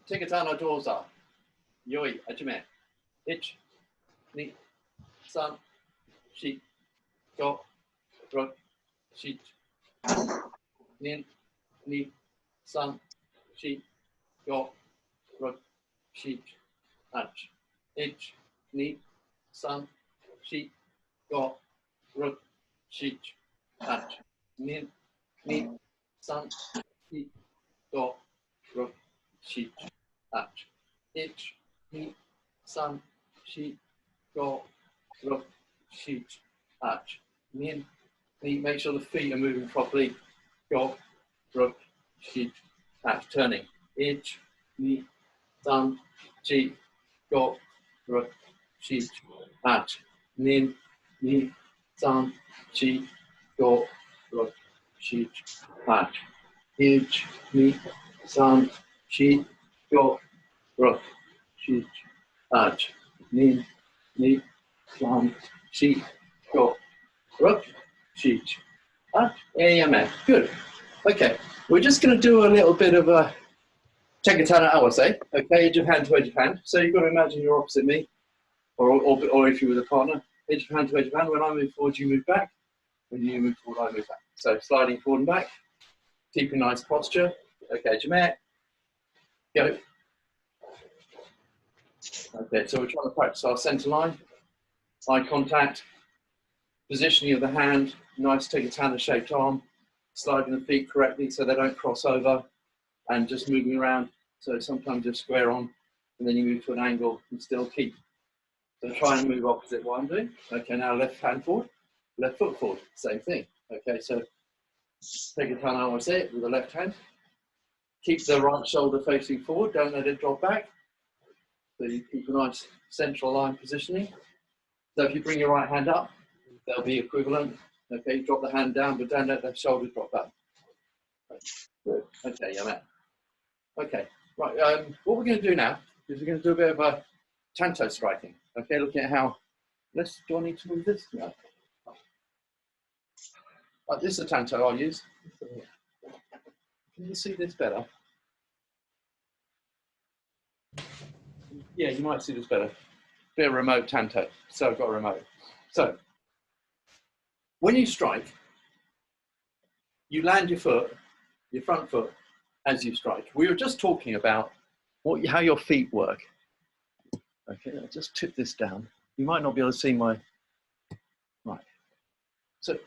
tegatana dosa. Yoi, ajime. Ich, ni, san, shi, go, ro, shi, nin, ni, san, shi, go, ro, shi, ach. Ich, ni, san, shi, go, ro, shi, ach. Nin, ni, san, shi, go, ro, shi, ach. Ich, ni, san, shi, go, ro, shi, ach. Nin, ni, make sure the feet are moving properly. Go, ro, shi, ach. Turning. Ich, ni, san, shi, go, ro, shi, ach. Nin, ni, san, shi, go, ro, shi, ach. Ich, ni, san, shi, go, ro, shi, ach. Nin, ni, san, shi, go, ro, shi, ach. Yeah, man. Good. Okay, we're just going to do a little bit of a tegatana, I would say. Okay, edge of hand to edge of hand. So you've got to imagine you're opposite me, or if you're with a partner, edge of hand to edge of hand. When I move forward, you move back. When you move forward, I move back. So sliding forward and back, keeping nice posture. Okay, Jamet, go. Okay, so we're trying to practice our center line, eye contact, positioning of the hand, nice tegatana shaped arm, sliding the feet correctly so they don't cross over, and just moving around. So sometimes just square on, and then you move to an angle and still keep. So try and move opposite what I'm doing. Okay, now left hand forward, left foot forward, same thing. Okay, so tegatana, I would say, with the left hand. Keep the right shoulder facing forward, don't let it drop back. So you keep a nice central line positioning. So if you bring your right hand up, they'll be equivalent. Okay, drop the hand down, but don't let the shoulder drop back. Good. Okay, yeah, man. Okay, right. What we're going to do now is we're going to do a bit of a Tanto striking. Okay, looking at how. Do I need to move this? No. This is a Tanto I'll use. Can you see this better? Yeah, you might see this better. Bit of remote Tanto. So I've got a remote. So when you strike, you land your foot, your front foot, as you strike. We were just talking about how your feet work. Okay, I'll just tip this down. You might not be able to see my. Right. So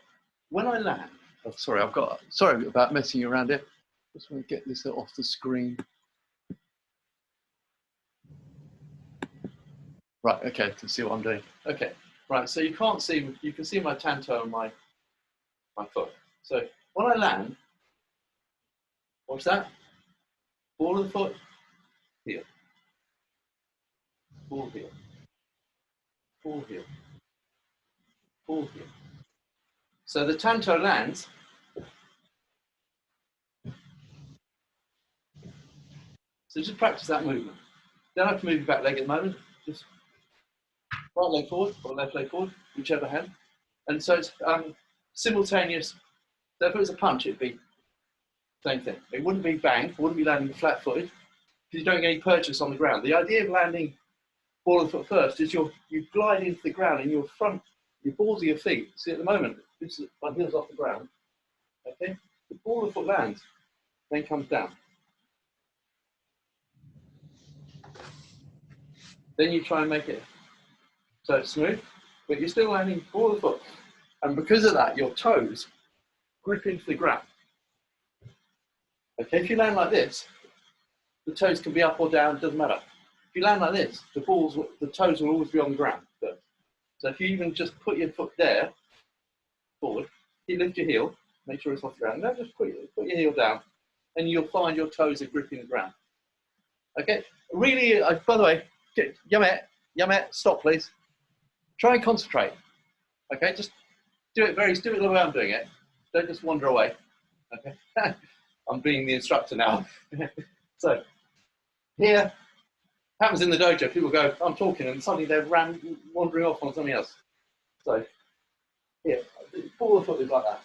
when I land, oh, sorry about messing you around here. Just want to get this off the screen. Right, okay, can see what I'm doing. Okay, right, so you can see my Tanto and my foot. So when I land, what's that? Ball of the foot, heel. Ball, heel. Ball, heel. Ball, heel. So the Tanto lands. So just practice that movement. Don't have to move your back leg at the moment. Just right leg forward or left leg forward, whichever hand. And so it's simultaneous. So if it was a punch, it'd be the same thing. It wouldn't be bang, it wouldn't be landing flat-footed, because you don't get any purchase on the ground. The idea of landing ball of the foot first is you glide into the ground and your balls of your feet. See, at the moment, this is my heels off the ground. Okay, the ball of the foot lands, then comes down. Then you try and make it so it's smooth, but you're still landing ball of the foot. And because of that, your toes grip into the ground. Okay, if you land like this, the toes can be up or down, doesn't matter. If you land like this, the toes will always be on the ground. So if you even just put your foot there, forward, you lift your heel, make sure it's off the ground. No, just put your heel down, and you'll find your toes are gripping the ground. Okay, really, by the way, Yamet, stop please. Try and concentrate. Okay, just do it the way I'm doing it. Don't just wander away. Okay, I'm being the instructor now. So here, happens in the dojo, people go, I'm talking, and suddenly they're wandering off on something else. So here, ball of the foot is like that.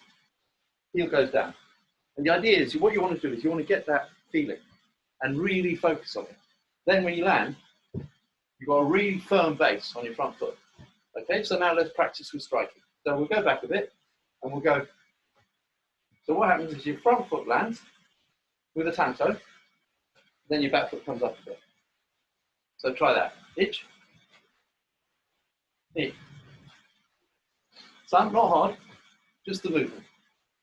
Heel goes down. And the idea is, what you want to do is you want to get that feeling. and really focus on it. Then when you land, you've got a really firm base on your front foot. Okay, so now let's practice with striking. So we'll go back a bit and we'll go. So what happens is your front foot lands with a tanto, then your back foot comes up a bit. So try that. Ich, ni. Some, not hard, just the movement.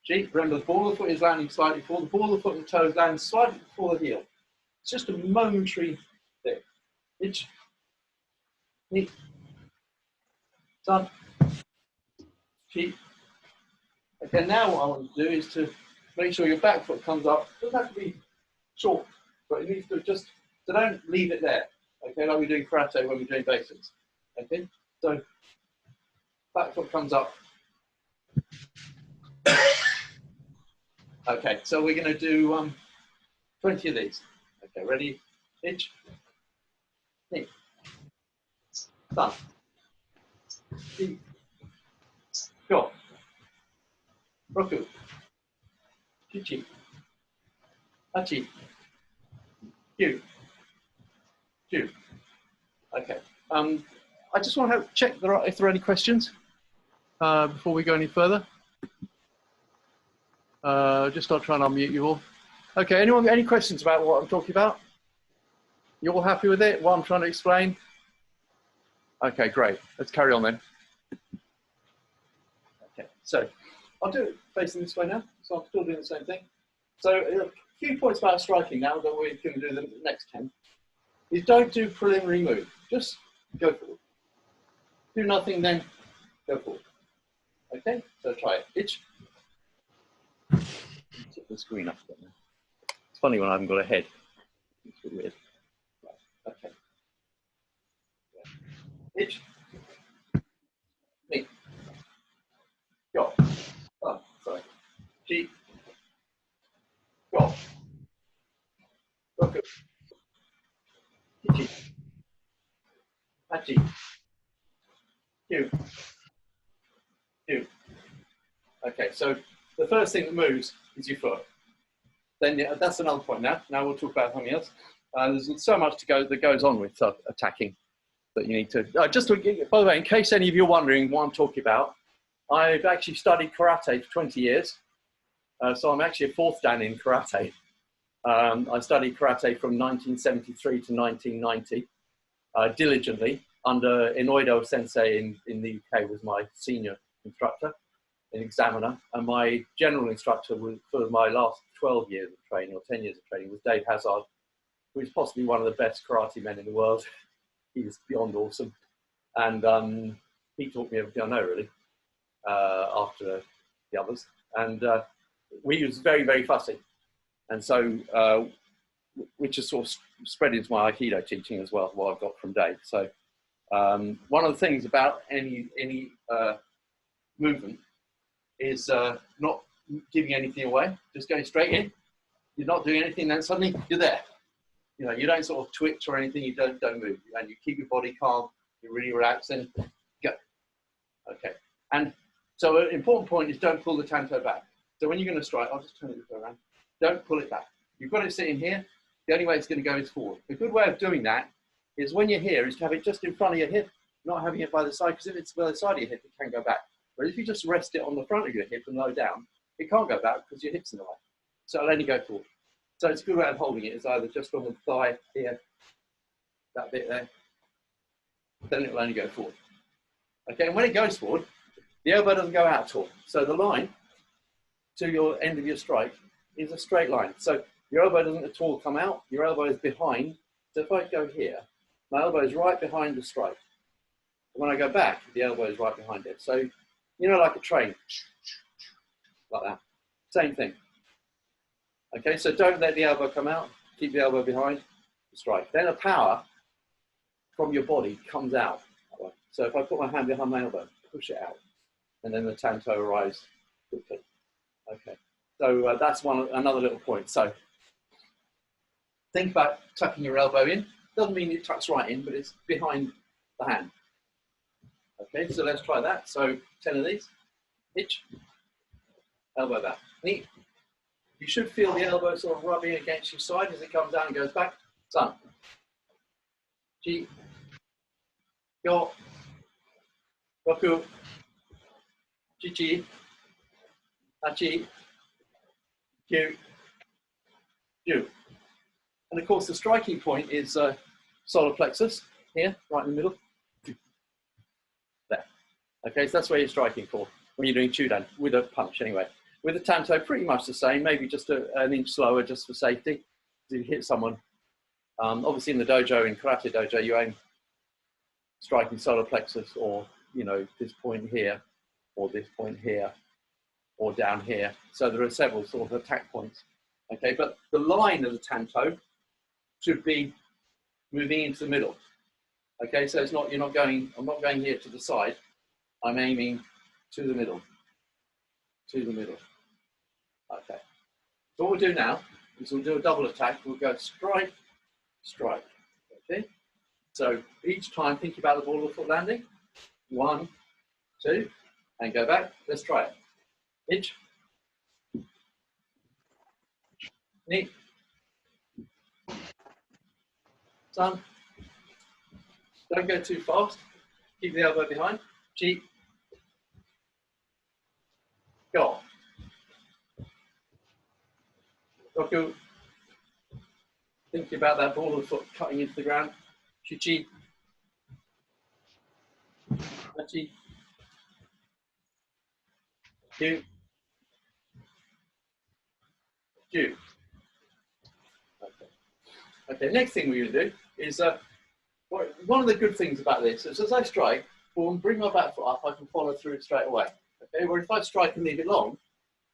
Shi, remember the ball of the foot is landing slightly before, the ball of the foot and toes land slightly before the heel. It's just a momentary thing. Ich, ni. Some, shi. Okay, now what I want to do is to make sure your back foot comes up. It doesn't have to be short, but it needs to just, so don't leave it there. Okay, like we're doing karate when we're doing basics. Okay, so back foot comes up. Okay, so we're going to do 20 of these. Okay, ready? Ich, ni, san, shi, go, roku, shichi, hachi, kyu, ju. Okay. I just want to check if there are any questions before we go any further. Just not trying to unmute you all. Okay, anyone got any questions about what I'm talking about? You all happy with it? What I'm trying to explain? Okay, great. Let's carry on then. Okay, so I'll do it facing this way now. So I'm still doing the same thing. So a few points about striking now that we're going to do the next 10. Is don't do preliminary move. Just go forward. Do nothing, then go forward. Okay, so try it. Ich. Tip the screen up a bit now. It's funny when I haven't got a head. It's a bit weird. Right. Okay. Ich. Ni. Go. Oh, sorry. Shi. Go. Roku. Shichi. Hachi. Kyu. Kyu. Okay, so the first thing that moves is your foot. Then yeah, that's another point now. Now we'll talk about something else. There's so much that goes on with attacking that you need to. Just to, by the way, in case any of you are wondering what I'm talking about, I've actually studied karate for 20 years. So I'm actually a fourth dan in karate. I studied karate from 1973 to 1990 diligently under Inoido Sensei in the UK was my senior instructor, an examiner, and my general instructor for my last 12 years of training or 10 years of training was Dave Hazard, who is possibly one of the best karate men in the world. He was beyond awesome, and he taught me everything I know really after the others, and we was very, very fussy, and so which has sort of spread into my Aikido teaching as well, what I've got from Dave. So one of the things about any movement is not giving anything away, just going straight in. You're not doing anything, then suddenly you're there. You know, you don't sort of twitch or anything, you don't move, and you keep your body calm, you really relax, and go. Okay, and so an important point is don't pull the tanto back. So when you're going to strike, I'll just turn it around, don't pull it back. You've got it sitting here, the only way it's going to go is forward. A good way of doing that is when you're here, is to have it just in front of your hip, not having it by the side, because if it's by the side of your hip, it can go back. But if you just rest it on the front of your hip and low down, it can't go back because your hip's in the way. So it'll only go forward. So it's a good way of holding it is either just on the thigh here, that bit there, then it will only go forward. Okay, and when it goes forward, the elbow doesn't go out at all. So the line to your end of your strike is a straight line. So your elbow doesn't at all come out, your elbow is behind. So if I go here, my elbow is right behind the strike. When I go back, the elbow is right behind it. So, you know, like a train, like that. Same thing. Okay, so don't let the elbow come out, keep the elbow behind the strike. Then a power from your body comes out. So if I put my hand behind my elbow, push it out, and then the tanto arrives quickly. Okay, so that's another little point. So think about tucking your elbow in. Doesn't mean it tucks right in, but it's behind the hand. Okay, so let's try that. So 10 of these. Ich, elbow back, knee, You should feel the elbow sort of rubbing against your side as it comes down and goes back. San, chi, yo, roku, shichi, hachi, kyu, ju. And of course, the striking point is solar plexus here, right in the middle. There. Okay, so that's where you're striking for when you're doing chudan, with a punch anyway. With the tanto, pretty much the same, maybe just an inch slower just for safety. To hit someone. Obviously in the dojo, in karate dojo, you aim striking solar plexus, or, you know, this point here, or this point here, or down here. So there are several sort of attack points. Okay, but the line of the tanto should be moving into the middle. Okay, so it's not, you're not going, I'm not going here to the side, I'm aiming to the middle, to the middle. Okay, so what we'll do now is we'll do a double attack. We'll go strike, strike, okay? So each time think about the ball of the foot landing. 1, 2, and go back. Let's try it. Ich, ni, san. Don't go too fast. Keep the elbow behind. Chi, go. Roku. Think about that ball of the foot cutting into the ground. Shichi. Hachi. Kyu. Ju. Okay, next thing we're going to do is, one of the good things about this is as I strike, when I bring my back foot up, I can follow through it straight away. Okay, where if I strike and leave it long,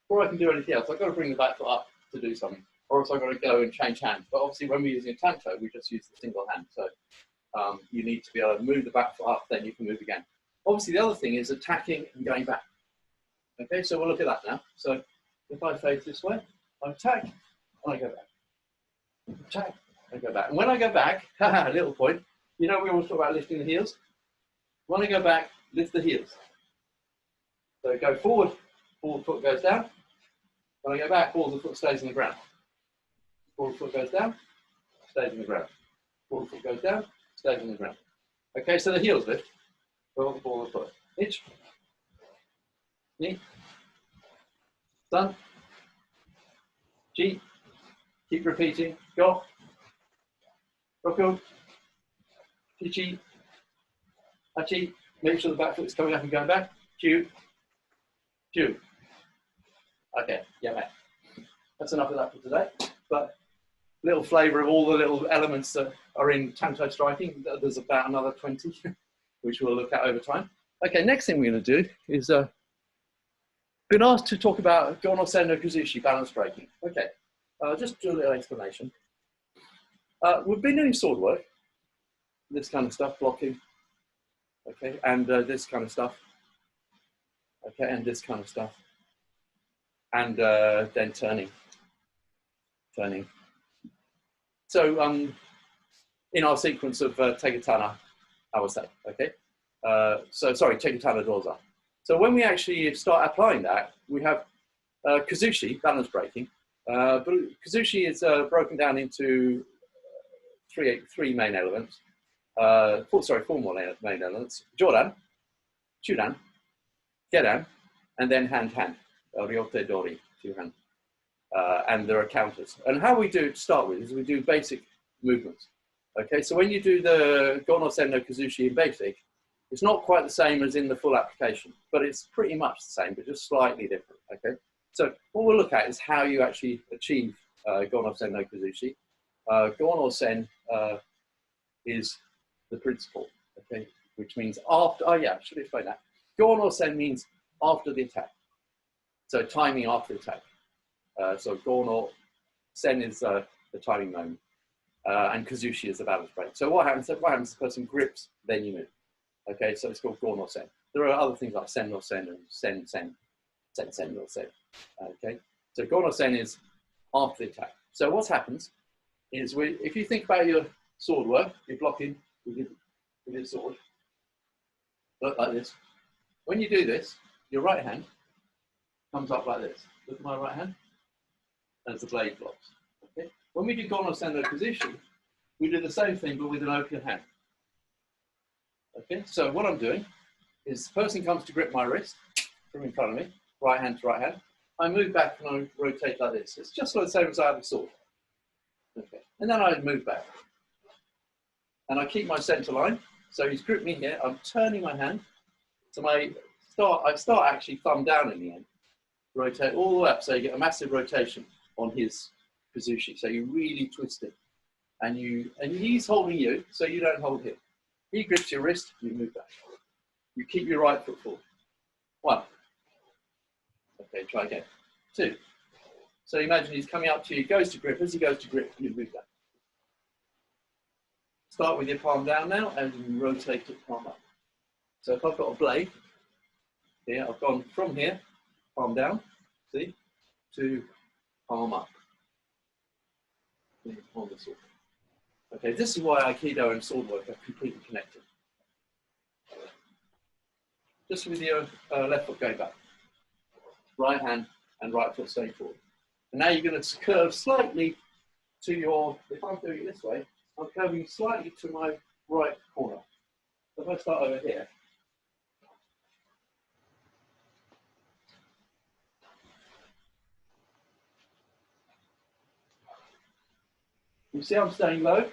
before I can do anything else, I've got to bring the back foot up to do something, or else I've got to go and change hands. But obviously when we're using a tanto, we just use the single hand. So you need to be able to move the back foot up, then you can move again. Obviously the other thing is attacking and going back. Okay, so we'll look at that now. So if I face this way, I attack and I go back. Attack, I go back. And when I go back, haha, little point, you know we always talk about lifting the heels? When I go back, lift the heels. So go forward, ball of the foot goes down. When I go back, ball of the foot stays on the ground. Ball of the foot goes down, stays on the ground. Ball of the foot goes down, stays on the ground. Okay, so the heels lift. Ball of the foot. Ich, ni, san, chi. Keep repeating. Go. Roku. Shichi. Hachi. Make sure the back foot is coming up and going back. Kyu. Ju. Okay, yeah, mate. That's enough of that for today. But a little flavour of all the little elements that are in tanto striking. There's about another 20, which we'll look at over time. Okay, next thing we're going to do is been asked to talk about Gonosen no kuzushi, balance breaking. Okay, just do a little explanation. We've been doing sword work, this kind of stuff, blocking, okay, and this kind of stuff, okay, and this kind of stuff, and then turning. So in our sequence of tegatana, I would say, okay, tegatana dosa. So when we actually start applying that, we have kuzushi, balance breaking. But kuzushi is broken down into three main elements. Four more main elements: jodan, chudan, gedan, and then hand-hand, ryote dori, two-hand. And there are counters. And how we do it to start with is we do basic movements. Okay, so when you do the Gonosen no kuzushi in basic, it's not quite the same as in the full application, but it's pretty much the same, but just slightly different. Okay, so what we'll look at is how you actually achieve Gonosen no kuzushi. Gonosen is the principle, okay, which means after. Oh yeah, I should explain that. Gonosen means after the attack, so timing after the attack. So Gono Sen is the timing moment, and Kuzushi is the balance break. So what happens? The person grips, then you move. Okay, so it's called Gono Sen. There are other things like Sen no Sen and Sen no Sen. Okay, so Gono Sen is after the attack. So what happens is if you think about your sword work, you're blocking with your sword, look like this. When you do this, your right hand comes up like this. Look at my right hand. as the blade blocks. Okay? When we do Gonosen no kuzushi, we do the same thing but with an open hand. Okay, so what I'm doing is the person comes to grip my wrist from in front of me, right hand to right hand. I move back and I rotate like this. It's just like the same as I have a sword. Okay, and then I move back. And I keep my center line. So he's gripped me here. I'm turning my hand. So I start actually thumb down in the end. Rotate all the way up so you get a massive rotation on his kuzushi. So you really twist it. And he's holding you, so you don't hold him. He grips your wrist, you move back. You keep your right foot forward. 1. Okay, try again. 2. So imagine he's coming up to you, goes to grip. As he goes to grip, you move back. Start with your palm down now and you rotate it palm up. So if I've got a blade, here, I've gone from here, palm down, see, to palm up. On the sword. Okay, this is why Aikido and sword work are completely connected. Just with your left foot going back. Right hand and right foot staying forward. And now you're going to curve slightly to your, if I'm doing it this way, I'm curving slightly to my right corner. So if I start over here, you see I'm staying low,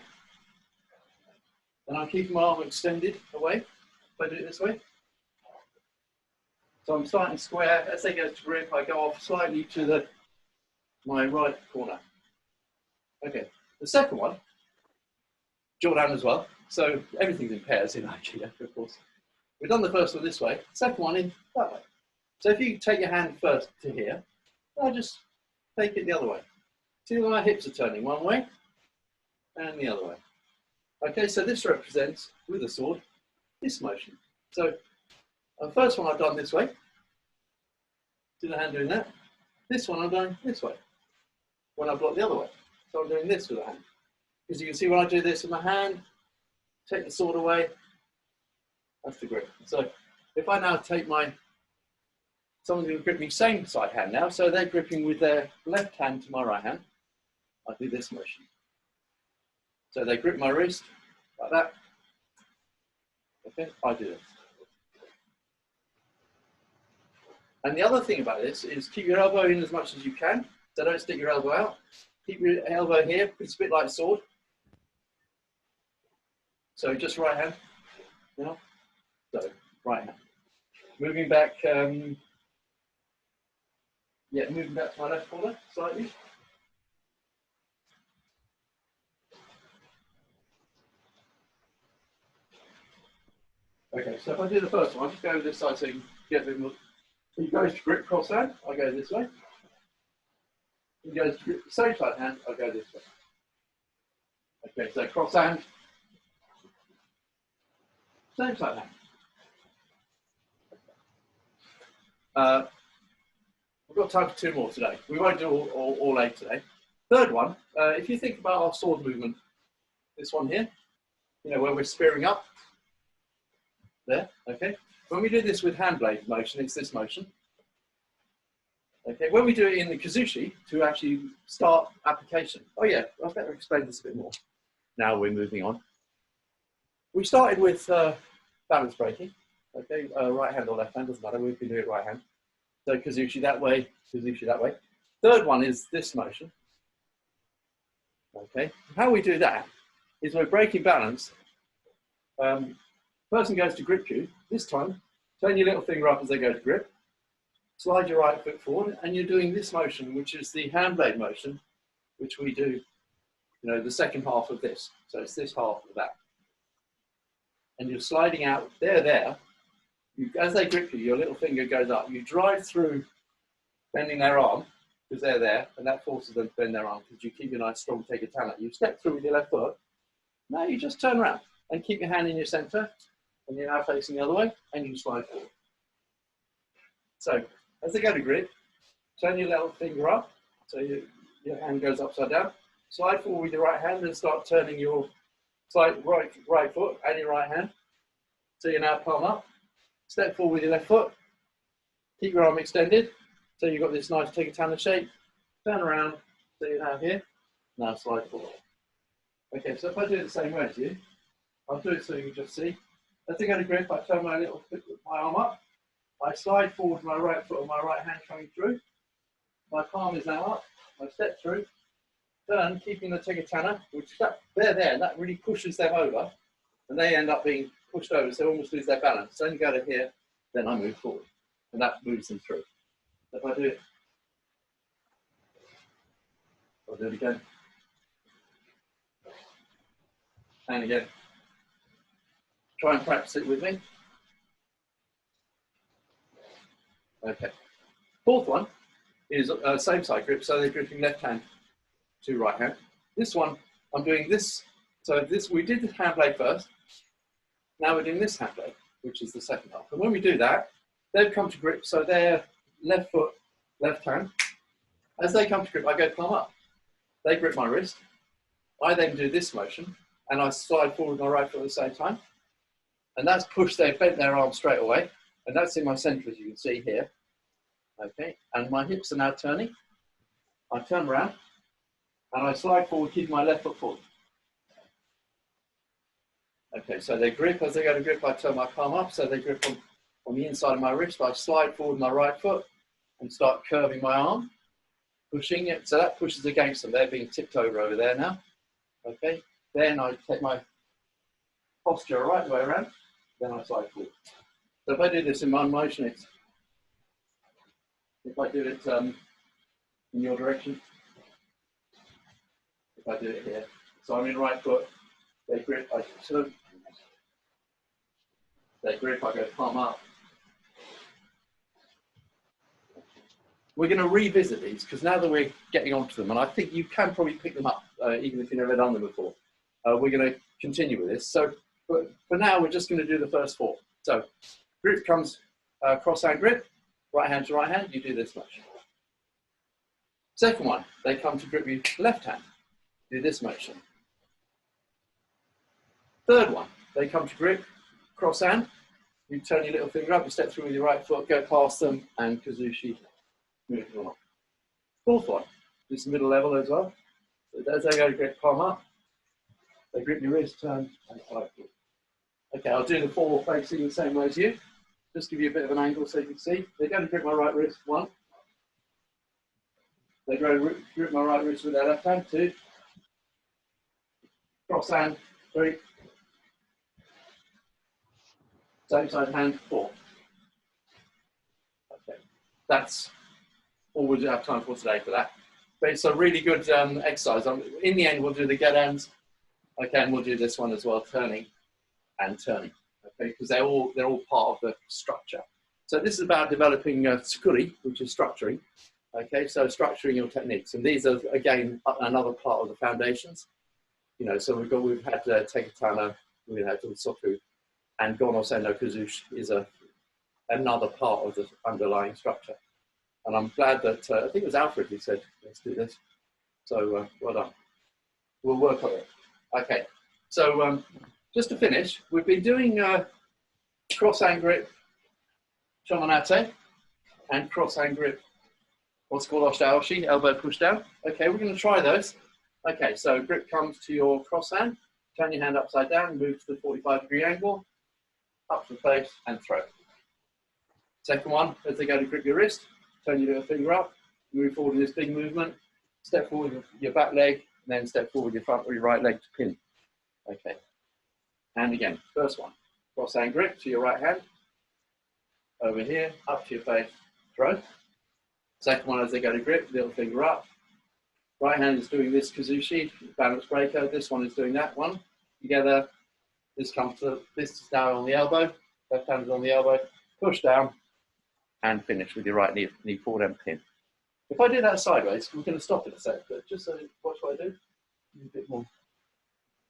and I'm keeping my arm extended away, if I do it this way. So I'm starting square, as they go to grip, I go off slightly to my right corner. Okay, the second one, jaw down as well. So everything's in pairs in Aikido, of course. We've done the first one this way, second one in that way. So if you take your hand first to here, I'll just take it the other way. See that my hips are turning one way and the other way. Okay, so this represents, with a sword, this motion. So the first one I've done this way. See the hand doing that? This one I'm going this way. When I block the other way. So I'm doing this with the hand. Because you can see when I do this with my hand, take the sword away, that's the grip. So if I now take someone's going to grip me same side hand now, so they're gripping with their left hand to my right hand, I do this motion. So they grip my wrist like that. Okay, I do this. And the other thing about this is keep your elbow in as much as you can. So don't stick your elbow out. Keep your elbow here, it's a bit like a sword. So just right hand. Now, so right hand. Moving back, moving back to my left corner slightly. Okay, so if I do the first one, I'll just go this side so you can get a bit more. He goes to grip cross hand, I go this way. He goes to grip the same side hand, I go this way. Okay, so cross hand, same side hand. We've got time for 2 more today. We won't do all 8 today. Third one, if you think about our sword movement, this one here, you know, where we're spearing up, there, okay? When we do this with hand blade motion, it's this motion. Okay, when we do it in the kuzushi, to actually start application. Oh yeah, I better explain this a bit more. Now we're moving on. We started with balance breaking. Okay, right hand or left hand, doesn't matter, we can do it right hand. So kuzushi that way, kuzushi that way. Third one is this motion. Okay, how we do that is we're breaking balance. Person goes to grip you, this time, turn your little finger up as they go to grip, slide your right foot forward, and you're doing this motion, which is the hand blade motion, which we do, you know, the second half of this. So it's this half of that. And you're sliding out, they're there. As they grip you, your little finger goes up. You drive through bending their arm, because they're there, and that forces them to bend their arm, because you keep your nice strong tegatana. You step through with your left foot. Now you just turn around and keep your hand in your center, and you're now facing the other way, and you slide forward. So, as they go to grip, turn your little finger up, so your hand goes upside down. Slide forward with your right hand and start turning your right foot and your right hand. So you're now palm up. Step forward with your left foot. Keep your arm extended. So you've got this nice tegatana shape. Turn around See now here? Now slide forward. Okay, so if I do it the same way as you, I'll do it so you can just see. As I go to grip, I turn my arm up. I slide forward with my right foot and my right hand coming through. My palm is now up. I step through, turn, keeping the tegatana, which they're there, and that really pushes them over, and they end up being pushed over, so they almost lose their balance. Then go to here, then I move forward, and that moves them through. So if I do it, I'll do it again, and again. Try and practice it with me. Okay. Fourth one is same side grip, so they're gripping left hand to right hand. This one, I'm doing this. So this, we did the hand blade first. Now we're doing this hand blade, which is the second half. And when we do that, they've come to grip, so their left foot, left hand. As they come to grip, I go palm up. They grip my wrist. I then do this motion, and I slide forward with my right foot at the same time. And that's pushed, they've bent their arm straight away. And that's in my center, as you can see here. Okay, and my hips are now turning. I turn around, and I slide forward, keeping my left foot forward. Okay, so they grip. As they go to grip, I turn my palm up, so they grip on the inside of my wrist. I slide forward my right foot and start curving my arm, pushing it. So that pushes against them. They're being tipped over there now. Okay, then I take my posture right way around, then I slide forward. So if I do this in one motion, it's, if I do it in your direction, if I do it here. So I'm in right foot, they grip, I turn, they grip, I go palm up. We're going to revisit these because now that we're getting onto them, and I think you can probably pick them up even if you've never done them before. We're going to continue with this. So for now, we're just going to do the first four. So grip comes cross hand grip, right hand to right hand, you do this much. Second one, they come to grip you left hand, do this motion. Third one, they come to grip, cross hand, you turn your little finger up, you step through with your right foot, go past them, and kuzushi, moving on. Fourth one, this middle level as well. So as they go to grip, palm up, they grip your wrist, turn, and slide forward. Okay, I'll do the four facing the same way as you. Just give you a bit of an angle so you can see. They go to grip my right wrist, one. They go to grip my right wrist with their left hand, two. Cross hand, three. Same side hand, four. Okay, that's all we have time for today for that. But it's a really good exercise. In the end, we'll do the get ends. Okay, and we'll do this one as well, turning and turning. Okay, because they're all part of the structure. So this is about developing tsukuri, which is structuring. Okay, so structuring your techniques, and these are again another part of the foundations. You know, so we've had tegatana, we've had soku, and Gonosen no kuzushi is another part of the underlying structure. And I'm glad that I think it was Alfred who said let's do this. So well done. We'll work on it. Okay, so just to finish, we've been doing cross hand grip shomanate and cross hand grip what's called oshitaoshi, elbow push down. Okay, we're going to try those. Okay, so grip comes to your cross hand, turn your hand upside down, move to the 45-degree angle, up to the face and throw. Second one, as they go to grip your wrist, turn your little finger up, move forward in this big movement, step forward with your back leg, and then step forward your front or your right leg to pin. Okay, and again, first one, cross hand grip to your right hand, over here, up to your face, throw. Second one, as they go to grip, little finger up. Right hand is doing this kuzushi, balance breaker. This one is doing that one. Together, this comes to, this is now on the elbow. Left hand is on the elbow. Push down and finish with your right knee forward and pin. If I do that sideways, we're going to stop in a sec, but just so watch what I do. A bit more.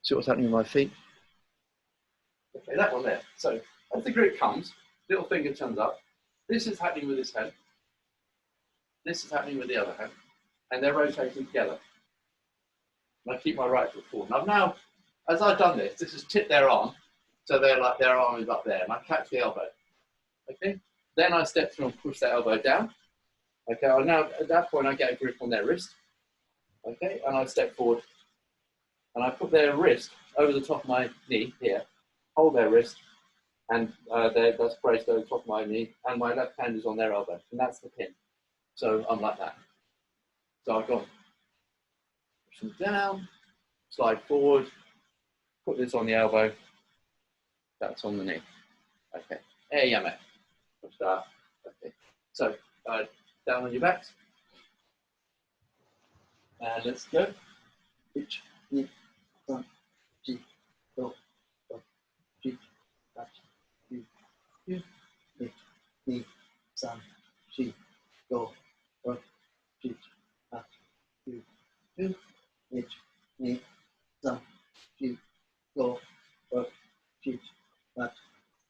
See what's happening with my feet. Okay, that one there. So as the grip comes, little finger turns up. This is happening with this hand. This is happening with the other hand. And they're rotating together. And I keep my right foot forward. And I've now, as I've done this, this has tipped their arm. So they're like, their arm is up there. And I catch the elbow. Okay? Then I step through and push that elbow down. Okay, now at that point I get a grip on their wrist. Okay, and I step forward and I put their wrist over the top of my knee here, hold their wrist, and that's braced over the top of my knee, and my left hand is on their elbow, and that's the pin. So I'm like that. So I've gone, push them down, slide forward, put this on the elbow, that's on the knee. Okay, there you mate. Push that. Okay, so down on your backs, and let's go. Ich, ni, san, chi, do, do, chi, ach, yu, yu, ich, ni, san, chi, do, do, chi, ach, yu, yu, ich, ni, san, chi, do, do, chi, ach,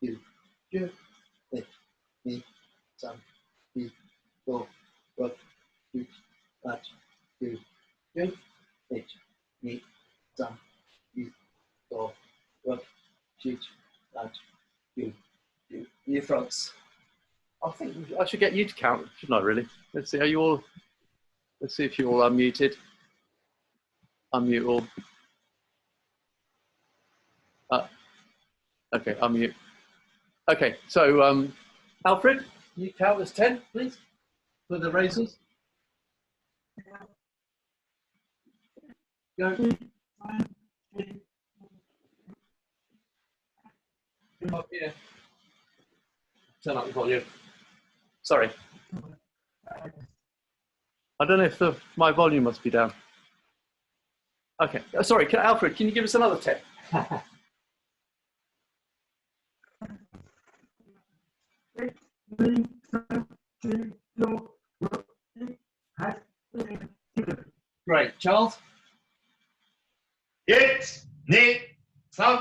yu, yu, ich, ni, san, chi, do, do, chi, ach, yu, yu, ich, ni, san, chi, do, do, chi, ach, yu, yu. Your fronts. I think I should get you to count, shouldn't I, really? Let's see, are you all, let's see if you're all unmuted. Unmute all. Okay, unmute. Okay, so Alfred, you count as 10, please, for the raisers. Go. Come up here. Turn up the volume. Sorry. I don't know if my volume must be down. Okay, sorry, Alfred, can you give us another 10? Great, Charles? 1, 2, 3, 4,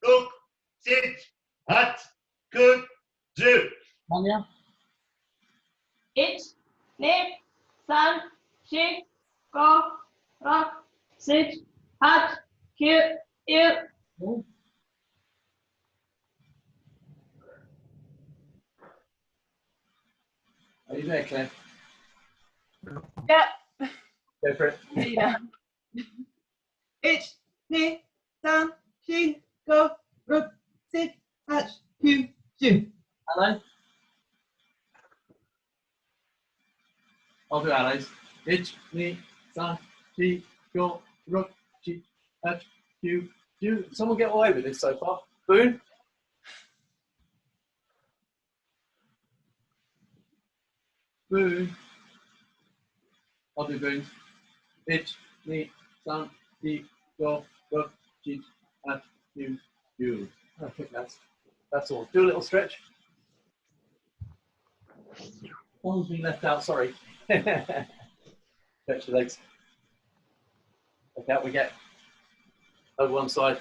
5, 6, 7, 8, 9, 10. Tanya? 1, 2, 3, 4, 5, 6, 8, 9, 10. Are you there, Claire? Yeah. Go for it. Yeah. 1, 2, 3, 4, 5, 6, 8, 9, 10. Alain? I'll do Alain's. 1, 2, 3, 4, 5, 6, 8, 9, 10. Someone get away with this so far? Boone? Boone. I'll do Boone. 1, 2, 3, 4, 5, 6, 8, 9, 10. I think that's all. Do a little stretch. One's been left out, sorry. Stretch the legs. Okay, out we get. Over one side.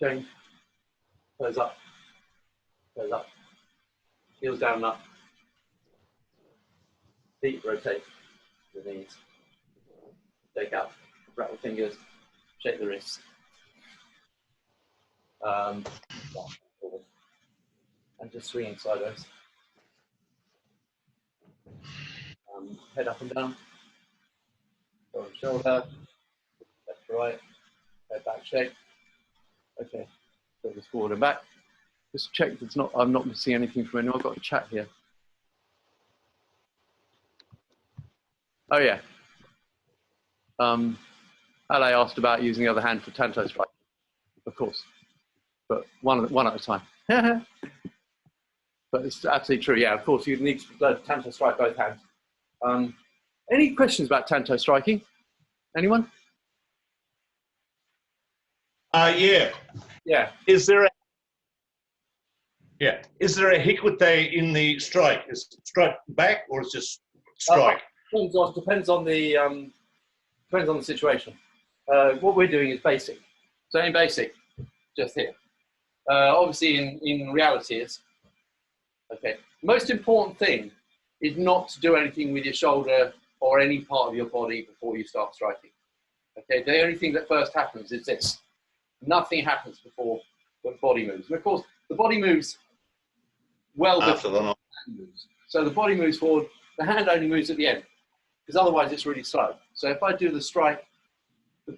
Change. Toes up. Toes up. Heels down and up. Feet rotate. The knees. Take out. Rattle fingers. Shake the wrists. And just swinging sideways. Head up and down. Shoulder to shoulder. Left to right. Head back shake. Okay. Shoulders forward and back. Just check it's not. I'm not missing anything from anyone. I've got a chat here. Oh yeah. Ale asked about using the other hand for Tanto Striking. Of course, but one at a time. But it's absolutely true. Yeah, of course you need to learn Tanto Strike both hands. Any questions about Tanto Striking? Anyone? Yeah. Yeah. Is there a hikute in the strike? Is it strike back or is it just strike? Depends on the situation. What we're doing is basic. So in basic, just here. Obviously, in reality, it's okay. Most important thing is not to do anything with your shoulder or any part of your body before you start striking. Okay, the only thing that first happens is this. Nothing happens before the body moves. And of course, the body moves well before the hand moves. So the body moves forward, the hand only moves at the end. because otherwise it's really slow. So if I do the strike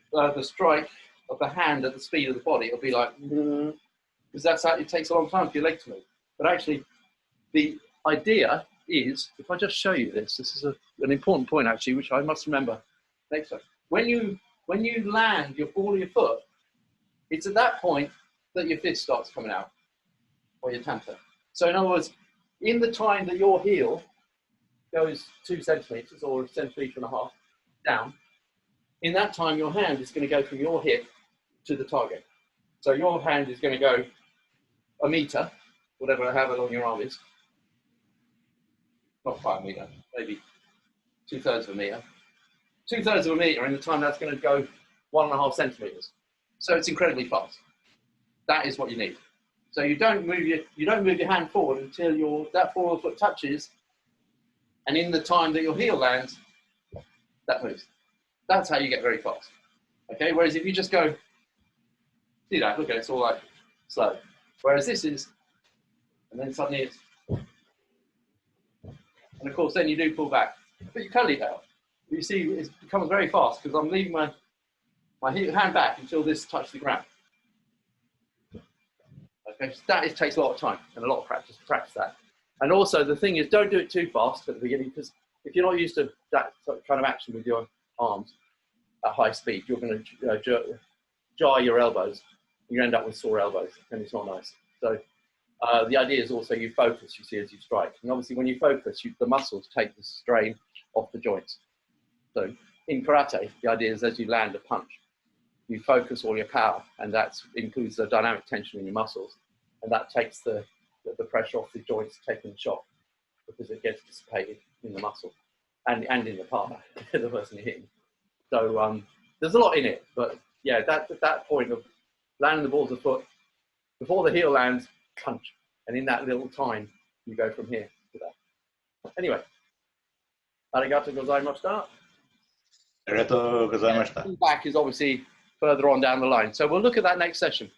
of the hand at the speed of the body, it'll be like, because that's how it takes a long time for your leg to move. But actually, the idea is, if I just show you this is an important point actually, which I must remember next time. When you land your ball of your foot, it's at that point that your fist starts coming out, or your tanto. So in other words, in the time that your heel goes 2 centimeters or 1.5 centimeters down, in that time your hand is going to go from your hip to the target. So your hand is going to go 1 meter, however long your arm is. Not quite 1 meter, maybe 2/3 of a meter. 2/3 of a meter, in the time that's going to go 1.5 centimeters. So it's incredibly fast. That is what you need. So you don't move your hand forward until that forward foot touches, and in the time that your heel lands, that moves. That's how you get very fast. Okay. Whereas if you just go, see that? Look at it, it's all like slow. Whereas this is, and then suddenly it's, and of course then you do pull back, but you can leave out. You see, it becomes very fast because I'm leaving my hand back until this touches the ground. Okay, so takes a lot of time and a lot of practice to practice that. And also the thing is, don't do it too fast at the beginning, because if you're not used to that kind of action with your arms at high speed, you're going to jar your elbows. You end up with sore elbows, and it's not nice. So the idea is also you focus, you see, as you strike. And obviously when you focus, the muscles take the strain off the joints. So in karate, the idea is as you land a punch, you focus all your power, and that includes the dynamic tension in your muscles, and that takes the pressure off the joints taking the shock, because it gets dissipated in the muscle and in the partner, the person you're hitting. So there's a lot in it, but yeah, that point of landing the ball to the foot, before the heel lands, punch, and in that little time, you go from here to there. Anyway, arigato gozaimashita. Arigato gozaimashita. Back is obviously further on down the line. So we'll look at that next session.